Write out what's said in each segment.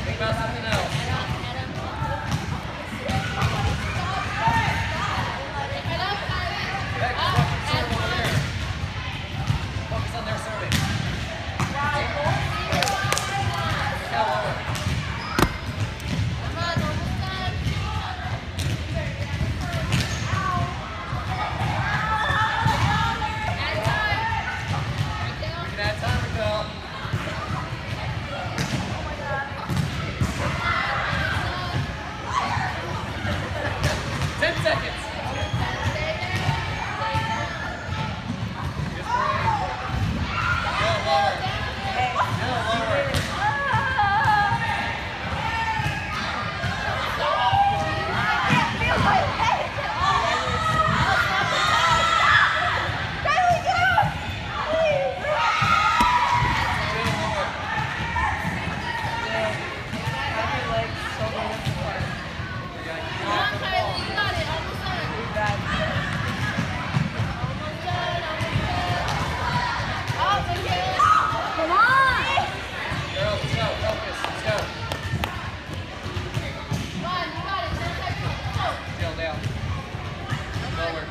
Think about something else. Focus on their serving. You can add time, Raquel. 10 seconds. Just breathe. Go lower. Go lower. Girls, let's go. Focus. Let's go. Scale down. Lower.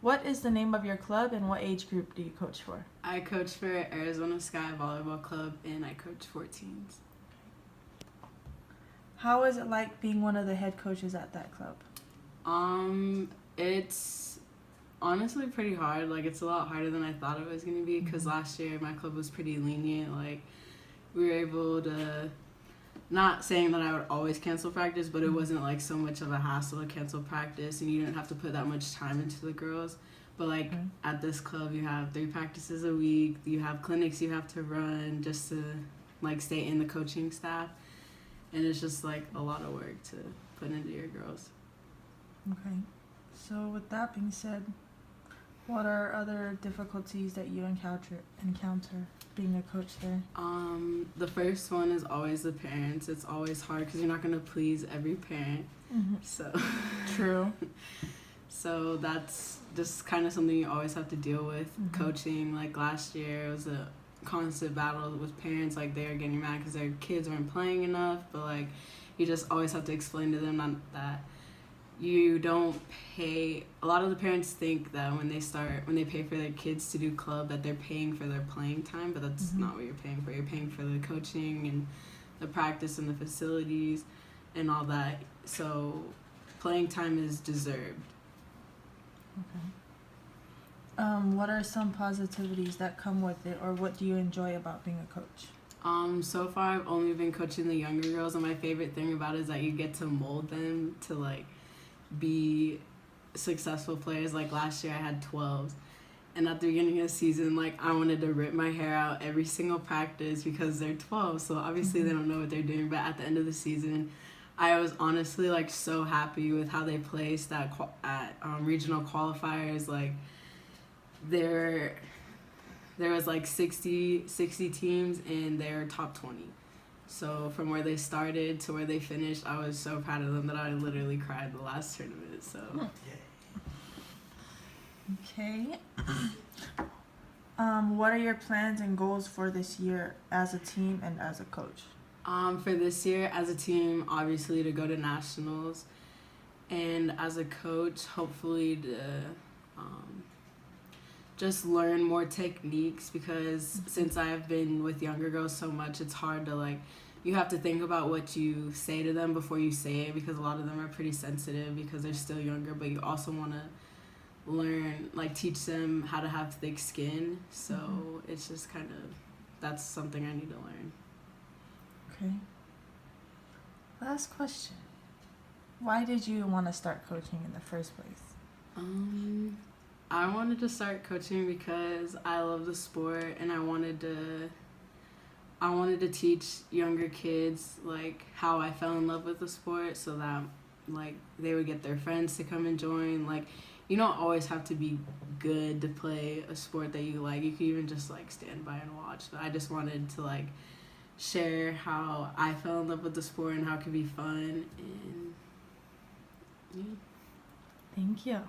What is the name of your club and what age group do you coach for? I coach for Arizona Sky Volleyball Club and I coach 14s. How is it like being one of the head coaches at that club? It's honestly pretty hard. Like, it's a lot harder than I thought it was going to be because last year my club was pretty lenient. Like, we were able to, not saying that I would always cancel practice, but it wasn't like so much of a hassle to cancel practice and you didn't have to put that much time into the girls. But like at this club you have 3 practices a week, you have clinics you have to run just to like stay in the coaching staff, and it's just like a lot of work to put into your girls. Okay. So with that being said, what are other difficulties that you encounter being a coach there? The first one is always the parents. It's always hard because you're not going to please every parent. So True. So that's just kind of something you always have to deal with. Coaching, like last year, it was a constant battle with parents. Like, they were getting mad because their kids weren't playing enough, but like you just always have to explain to them that you don't pay. A lot of the parents think that when they pay for their kids to do club, that they're paying for their playing time, but that's not what you're paying for. You're paying for the coaching and the practice and the facilities and all that. So playing time is deserved. Okay. What are some positivities that come with it, or what do you enjoy about being a coach? So far I've only been coaching the younger girls, and my favorite thing about it is that you get to mold them to like be successful players. Like last year I had 12s And at the beginning of the season, like, I wanted to rip my hair out every single practice because they're 12, so obviously they don't know what they're doing. But at the end of the season, I was honestly, like, so happy with how they placed at regional qualifiers. Like, there was, like, 60 teams, and they're top 20. So from where they started to where they finished, I was so proud of them that I literally cried the last tournament. So. Okay. What are your plans and goals for this year as a team and as a coach? For this year, as a team, obviously to go to nationals, and as a coach, hopefully to just learn more techniques, because since I've been with younger girls so much, it's hard to, like, you have to think about what you say to them before you say it, because a lot of them are pretty sensitive because they're still younger, but you also want to learn, like, teach them how to have thick skin. So it's just kind of, that's something I need to learn. Okay. Last question. Why did you want to start coaching in the first place? I wanted to start coaching because I love the sport, and I wanted to teach younger kids, like, how I fell in love with the sport, so that, like, they would get their friends to come and join. Like, you don't always have to be good to play a sport that you like. You can even just, like, stand by and watch. But I just wanted to, like, share how I fell in love with the sport and how it can be fun. And yeah. Thank you.